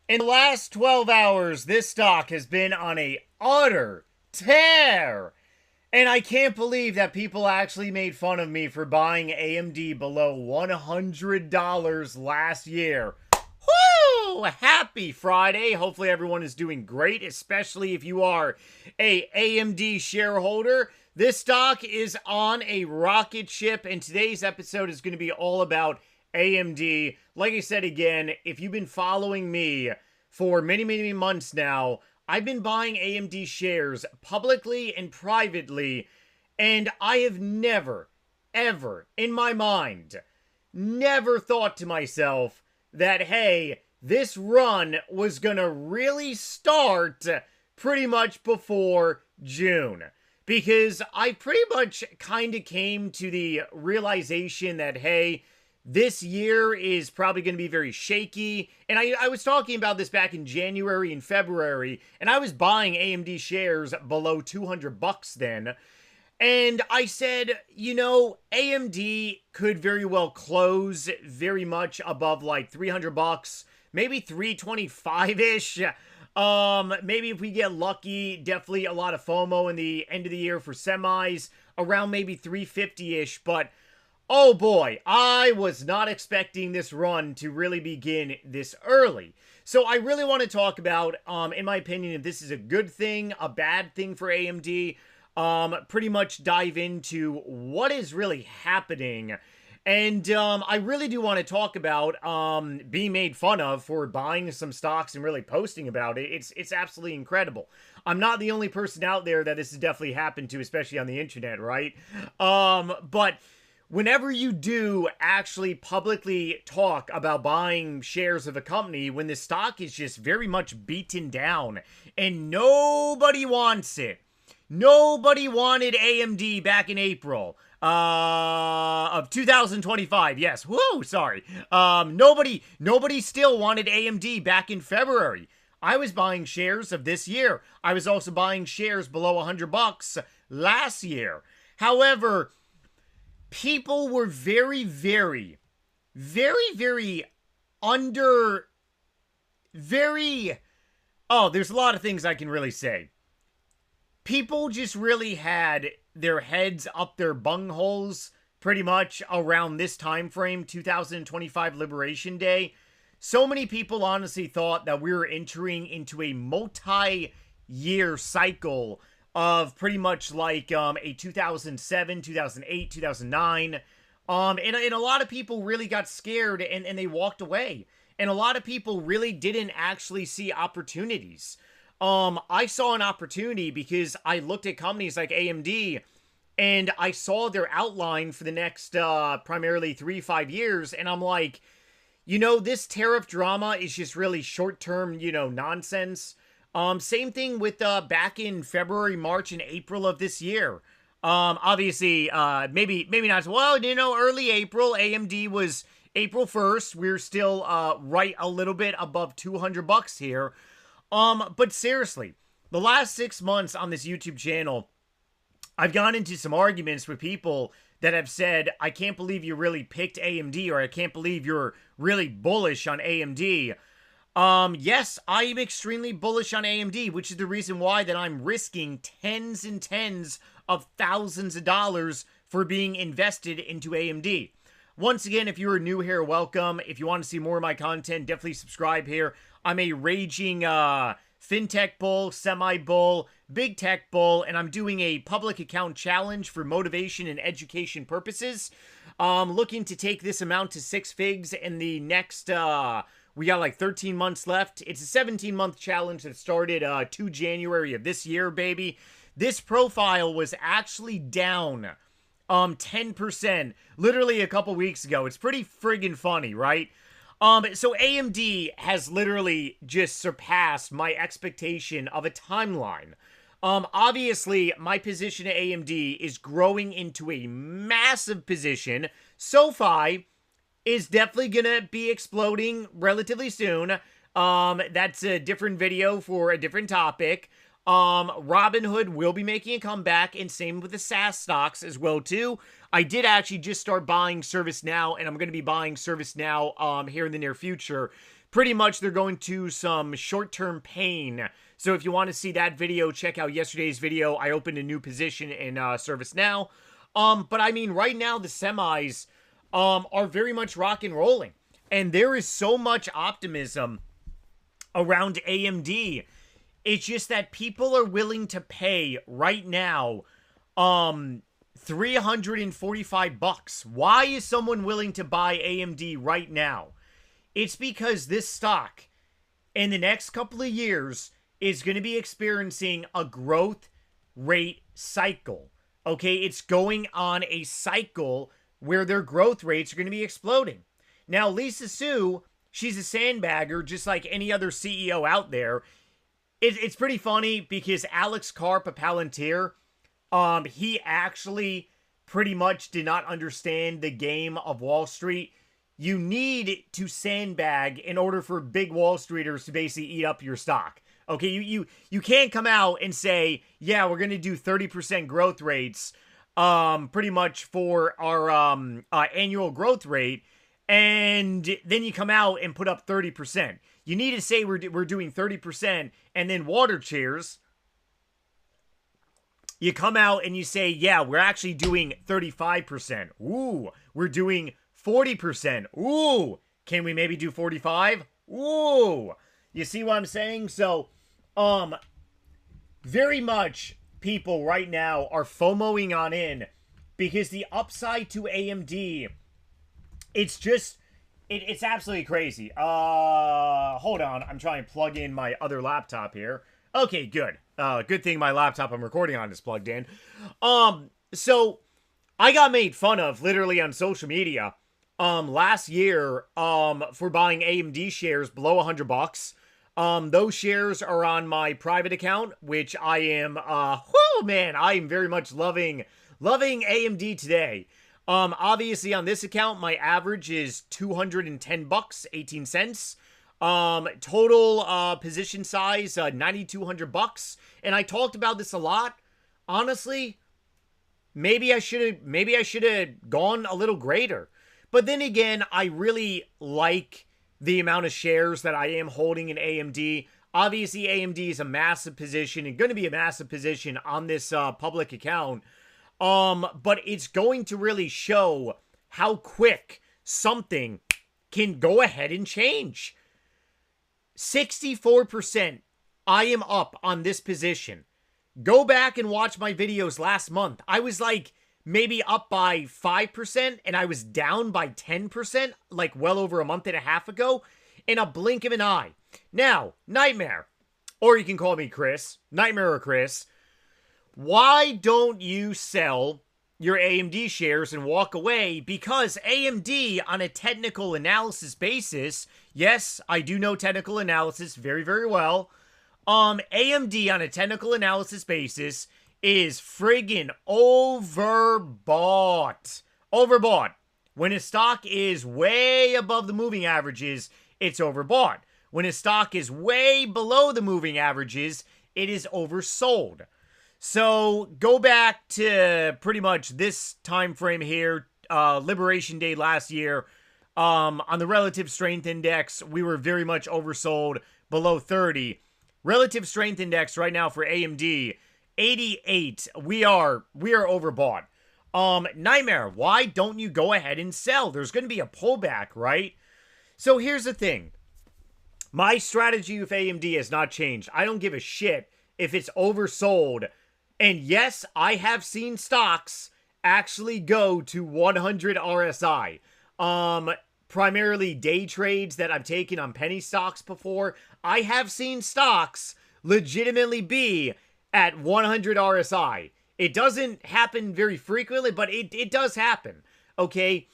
In the last 12 hours, this stock has been on a utter tear. And I can't believe that people actually made fun of me for buying AMD below $100 last year. Woo! Happy Friday. Hopefully everyone is doing great, especially if you are a AMD shareholder. This stock is on a rocket ship, and today's episode is going to be all about AMD. Like I said again, if you've been following me for many months now, I've been buying AMD shares publicly and privately, and I have never, ever, in my mind, never thought to myself that, hey, this run was gonna really start pretty much before June. Because I pretty much kind of came to the realization that, hey, this year is probably going to be very shaky. And I was talking about this back in January and February, and I was buying AMD shares below 200 bucks then. And I said, you know, AMD could very well close very much above like 300 bucks, maybe 325-ish. Maybe if we get lucky, definitely a lot of FOMO in the end of the year for semis, around maybe 350-ish, but oh boy, I was not expecting this run to really begin this early. So I really want to talk about, in my opinion, if this is a good thing, a bad thing for AMD, pretty much dive into what is really happening. And I really do want to talk about being made fun of for buying some stocks and really posting about it. It's absolutely incredible. I'm not the only person out there that this has definitely happened to, especially on the internet, right? But whenever you do actually publicly talk about buying shares of a company, when the stock is just very much beaten down and nobody wants it. Nobody wanted AMD back in April of 2025. Yes. Whoa, sorry. Nobody still wanted AMD back in February. I was buying shares of this year. I was also buying shares below 100 bucks last year. However, people were very oh, there's a lot of things I can really say. People just really had their heads up their bungholes pretty much around this time frame, 2025 Liberation Day. So many people honestly thought that we were entering into a multi-year cycle of pretty much like a 2007, 2008, 2009. And a lot of people really got scared and they walked away. And a lot of people really didn't actually see opportunities. I saw an opportunity because I looked at companies like AMD and I saw their outline for the next primarily 3-5 years. And I'm like, you know, this tariff drama is just really short-term, you know, nonsense. Same thing with back in February, March, and April of this year. Obviously, maybe not. Well, you know, early April, AMD was April 1st. We're still right a little bit above 200 bucks here. But seriously, the last 6 months on this YouTube channel, I've gone into some arguments with people that have said, I can't believe you really picked AMD, or I can't believe you're really bullish on AMD. Yes, I am extremely bullish on AMD, which is the reason why that I'm risking tens and tens of thousands of dollars for being invested into AMD. Once again, if you are new here, welcome. If you want to see more of my content, definitely subscribe here. I'm a raging fintech bull, semi-bull, big tech bull, and I'm doing a public account challenge for motivation and education purposes. Looking to take this amount to 6 figs in the next, we got like 13 months left. It's a 17-month challenge that started 2 January of this year, baby. This profile was actually down 10% literally a couple weeks ago. It's pretty friggin' funny, right? So AMD has literally just surpassed my expectation of a timeline. Obviously, my position at AMD is growing into a massive position. SoFi is definitely gonna be exploding relatively soon. That's a different video for a different topic. Robinhood will be making a comeback, and same with the SaaS stocks as well too. I did actually just start buying ServiceNow, and I'm going to be buying ServiceNow here in the near future pretty much they're going to some short-term pain. So if you want to see that video, check out yesterday's video. I opened a new position in ServiceNow. But I mean, right now the semis are very much rock and rolling. And there is so much optimism around AMD. It's just that people are willing to pay right now $345. Why is someone willing to buy AMD right now? It's because this stock in the next couple of years is going to be experiencing a growth rate cycle. Okay, it's going on a cycle where their growth rates are going to be exploding. Now, Lisa Su, she's a sandbagger just like any other CEO out there. It's pretty funny because Alex Karp of Palantir, he actually pretty much did not understand the game of Wall Street. You need to sandbag in order for big Wall Streeters to basically eat up your stock. Okay, you can't come out and say, yeah, we're going to do 30% growth rates pretty much for our annual growth rate, and then you come out and put up 30%. You need to say we're doing 30%, and then water cheers. You come out and you say, yeah, we're actually doing 35%. Ooh, we're doing 40%. Ooh, can we maybe do 45? Ooh, you see what I'm saying? So, very much people right now are FOMOing on in because the upside to AMD, it's absolutely crazy. Hold on. I'm trying to plug in my other laptop here. Okay, good. Good thing my laptop I'm recording on is plugged in. So I got made fun of literally on social media, last year, for buying AMD shares below $100. Those shares are on my private account, which I am, man, I am very much loving AMD today. Obviously on this account, my average is $210, 18 cents. Total, position size, $9,200. And I talked about this a lot. Honestly, maybe I should have gone a little greater. But then again, I really like the amount of shares that I am holding in AMD. Obviously, AMD is a massive position and going to be a massive position on this public account. But it's going to really show how quick something can go ahead and change. 64%, I am up on this position. Go back and watch my videos last month. I was like maybe up by 5% and I was down by 10% like well over a month and a half ago in a blink of an eye. Now, Nightmare, or you can call me Chris, Nightmare or Chris, why don't you sell your AMD shares and walk away? Because AMD on a technical analysis basis, yes, I do know technical analysis very, very well. AMD on a technical analysis basis is friggin' overbought. Overbought. When a stock is way above the moving averages, it's overbought. When a stock is way below the moving averages, it is oversold. So go back to pretty much this time frame here, Liberation Day last year. On the relative strength index, we were very much oversold below 30. Relative strength index right now for AMD, 88. We are overbought. Nightmare, why don't you go ahead and sell? There's going to be a pullback, right? So here's the thing. My strategy with AMD has not changed. I don't give a shit if it's oversold. And yes, I have seen stocks actually go to 100 RSI. Primarily day trades that I've taken on penny stocks before. I have seen stocks legitimately be at 100 RSI. It doesn't happen very frequently, but it does happen. Okay?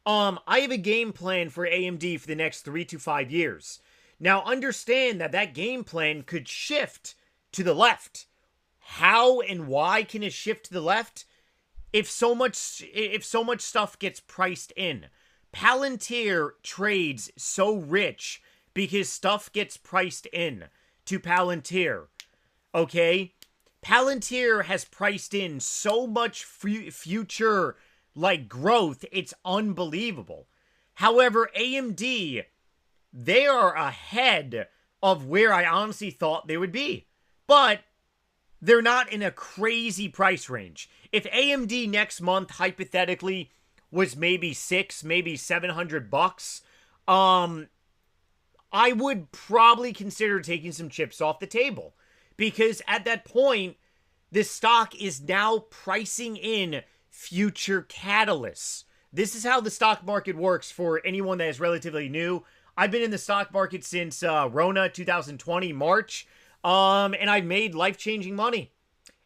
I have a game plan for AMD for the next 3 to 5 years. Now, understand that that game plan could shift to the left. How and why can it shift to the left? If so much stuff gets priced in. Palantir trades so rich because stuff gets priced in to Palantir. Okay? Palantir has priced in so much future like growth, it's unbelievable. However, AMD they are ahead of where I honestly thought they would be. But they're not in a crazy price range. If AMD next month, hypothetically, was maybe maybe $700, I would probably consider taking some chips off the table. Because at that point, this stock is now pricing in future catalysts. This is how the stock market works for anyone that is relatively new. I've been in the stock market since Rona 2020, March, and I've made life-changing money.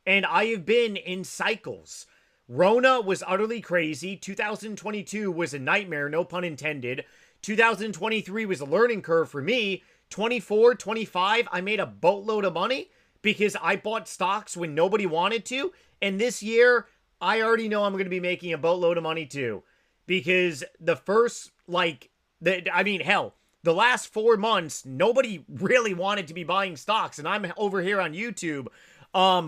And I have been in cycles. Rona was utterly crazy. 2022 was a nightmare, no pun intended. 2023 was a learning curve for me. 24, 25, I made a boatload of money because I bought stocks when nobody wanted to. And this year, I already know I'm going to be making a boatload of money too. Because the first, the last 4 months, nobody really wanted to be buying stocks. And I'm over here on YouTube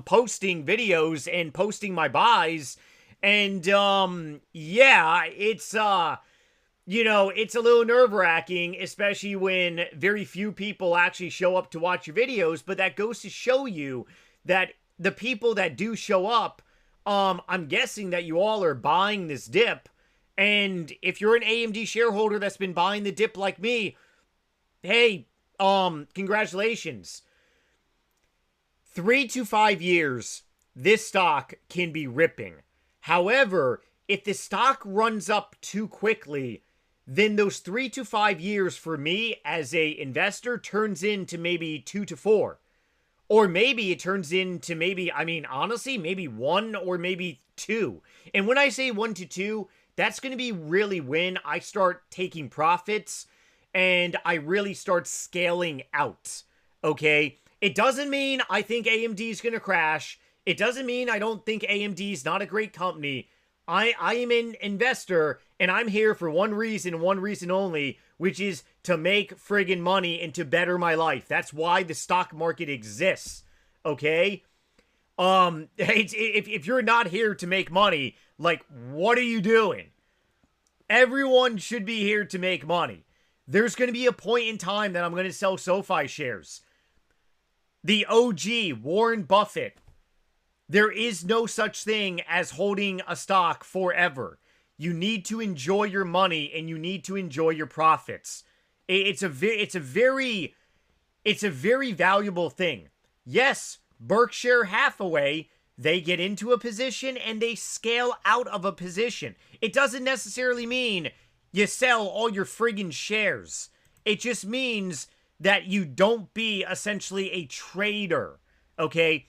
posting videos and posting my buys. And, yeah, it's a little nerve-wracking, especially when very few people actually show up to watch your videos. But that goes to show you that the people that do show up, I'm guessing that you all are buying this dip. And if you're an AMD shareholder that's been buying the dip like me, hey, congratulations. 3 to 5 years, this stock can be ripping. However, if the stock runs up too quickly, then those 3 to 5 years for me as a investor turns into maybe 2 to 4. Or maybe it turns into honestly, maybe 1 or maybe 2. And when I say 1 to 2, that's going to be really when I start taking profits and I really start scaling out. Okay? It doesn't mean I think AMD is going to crash. It doesn't mean I don't think AMD is not a great company. I am an investor, and I'm here for one reason only, which is to make friggin' money and to better my life. That's why the stock market exists, okay? If you're not here to make money, like, what are you doing? Everyone should be here to make money. There's going to be a point in time that I'm going to sell SoFi shares. The OG, Warren Buffett. There is no such thing as holding a stock forever. You need to enjoy your money and you need to enjoy your profits. It's a very valuable thing. Yes, Berkshire Hathaway, they get into a position and they scale out of a position. It doesn't necessarily mean you sell all your friggin' shares. It just means that you don't be essentially a trader, okay?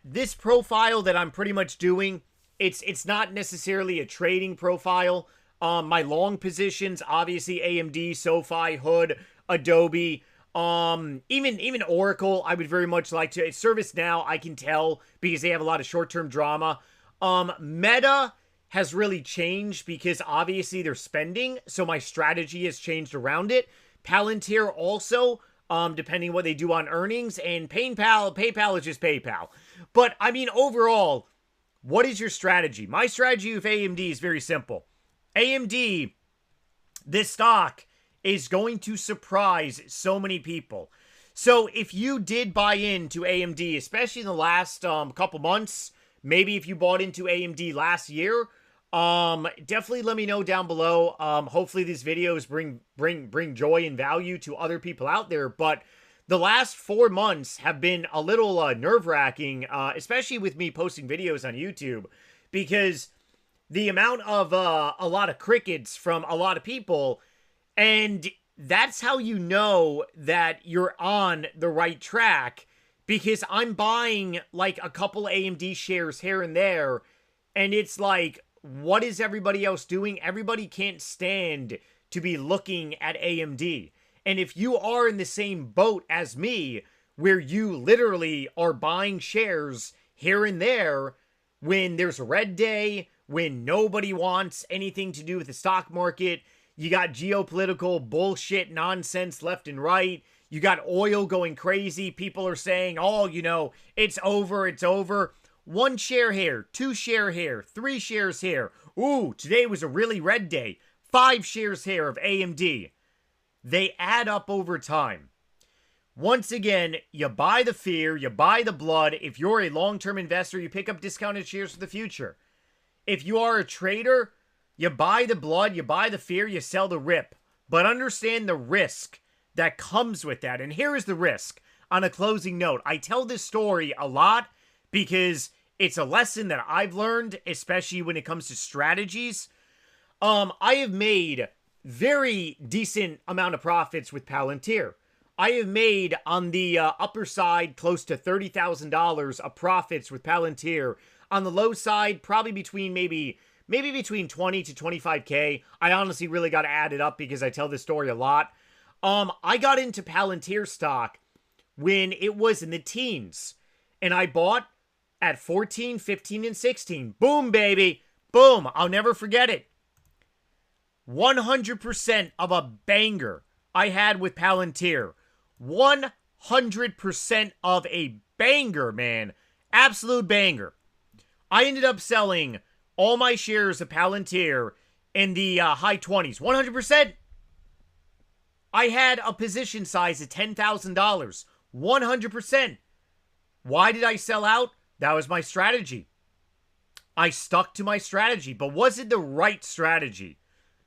This profile that I'm pretty much doing, it's not necessarily a trading profile. My long positions, obviously AMD, SoFi, Hood, Adobe, even Oracle, I would very much like to. ServiceNow, I can tell because they have a lot of short-term drama. Meta has really changed because obviously they're spending, so my strategy has changed around it. Palantir also, depending what they do on earnings, and PayPal is just PayPal. But, I mean, overall, what is your strategy? My strategy with AMD is very simple. AMD, this stock is going to surprise so many people. So, if you did buy into AMD, especially in the last couple months, maybe if you bought into AMD last year, definitely let me know down below. Hopefully these videos bring joy and value to other people out there. But the last 4 months have been a little nerve-wracking, especially with me posting videos on YouTube, because the amount of a lot of crickets from a lot of people, and that's how you know that you're on the right track, because I'm buying like a couple AMD shares here and there, and it's like, what is everybody else doing? Everybody can't stand to be looking at AMD. And if you are in the same boat as me, where you literally are buying shares here and there, when there's a red day, when nobody wants anything to do with the stock market, you got geopolitical bullshit nonsense left and right, you got oil going crazy, people are saying, oh, it's over, it's over. 1 share here, 2 share here, 3 shares here. Ooh, today was a really red day. 5 shares here of AMD. they add up over time. Once again, you buy the fear, you buy the blood. If you're a long-term investor, you pick up discounted shares for the future. If you are a trader, you buy the blood, you buy the fear, you sell the rip. But understand the risk that comes with that. And here is the risk. On a closing note, I tell this story a lot because it's a lesson that I've learned, especially when it comes to strategies. I have made very decent amount of profits with Palantir. I have made on the upper side close to $30,000 of profits with Palantir. On the low side, probably between maybe between 20 to 25K. I honestly really got to add it up because I tell this story a lot. I got into Palantir stock when it was in the teens. And I bought at 14, 15, and 16. Boom, baby. Boom. I'll never forget it. 100% of a banger I had with Palantir. 100% of a banger, man. Absolute banger. I ended up selling all my shares of Palantir in the high 20s. 100%. I had a position size of $10,000. 100%. Why did I sell out? That was my strategy. I stuck to my strategy, but was it the right strategy?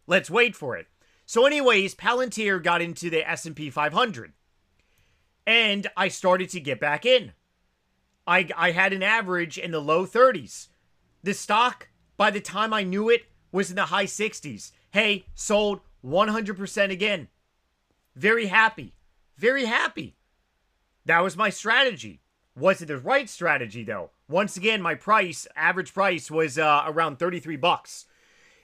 Let's wait for it. So anyways, Palantir got into the S&P 500. And I started to get back in. I had an average in the low 30s. The stock, by the time I knew it, was in the high 60s. Hey, sold 100% again. Very happy. Very happy. That was my strategy. Was it the right strategy, though? Once again, my average price was around 33 bucks.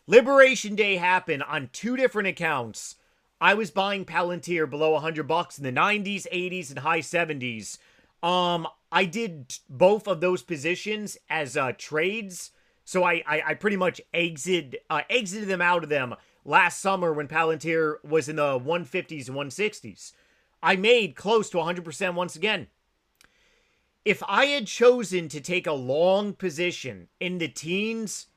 Liberation Day happened on two different accounts. I was buying Palantir below 100 bucks in the 90s, 80s, and high 70s. I did both of those positions as trades. So I pretty much exited them out of them last summer when Palantir was in the 150s and 160s. I made close to 100% once again. If I had chosen to take a long position in the teens,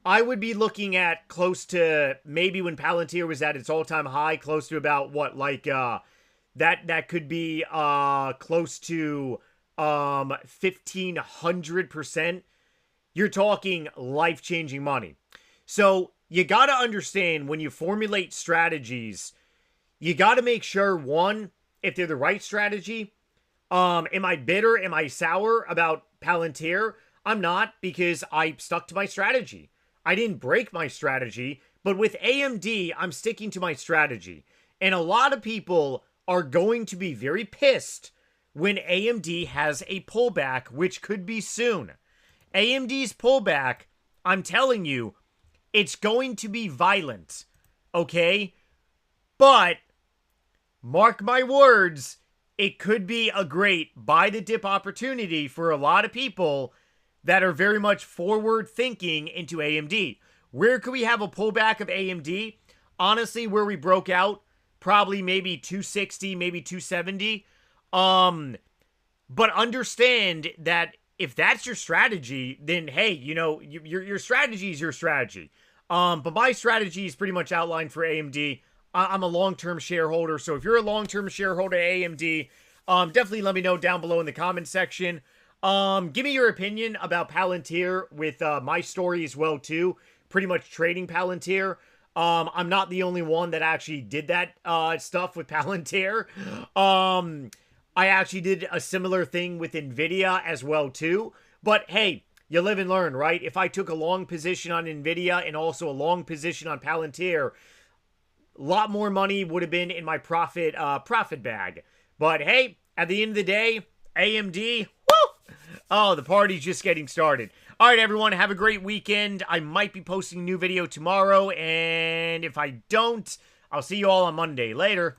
I would be looking at close to, maybe when Palantir was at its all-time high, close to about what, like, that could be close to 1,500%. You're talking life-changing money. So you got to understand when you formulate strategies, you got to make sure, one, if they're the right strategy. Am I bitter? Am I sour about Palantir? I'm not, because I stuck to my strategy. I didn't break my strategy, but with AMD, I'm sticking to my strategy. And a lot of people are going to be very pissed when AMD has a pullback, which could be soon. AMD's pullback, I'm telling you, it's going to be violent, okay? But, mark my words, it could be a great buy the dip opportunity for a lot of people that are very much forward thinking into AMD. Where could we have a pullback of AMD? Honestly, where we broke out, probably maybe 260, maybe 270. But understand that if that's your strategy, then hey, you know, your strategy is your strategy. But my strategy is pretty much outlined for AMD. I'm a long-term shareholder, so if you're a long-term shareholder at AMD, definitely let me know down below in the comment section. Give me your opinion about Palantir with my story as well, too. Pretty much trading Palantir. I'm not the only one that actually did that stuff with Palantir. I actually did a similar thing with NVIDIA as well, too. But hey, you live and learn, right? If I took a long position on NVIDIA and also a long position on Palantir, a lot more money would have been in my profit bag. But hey, at the end of the day, AMD, woo! Oh, the party's just getting started. All right, everyone, have a great weekend. I might be posting a new video tomorrow, and if I don't, I'll see you all on Monday. Later.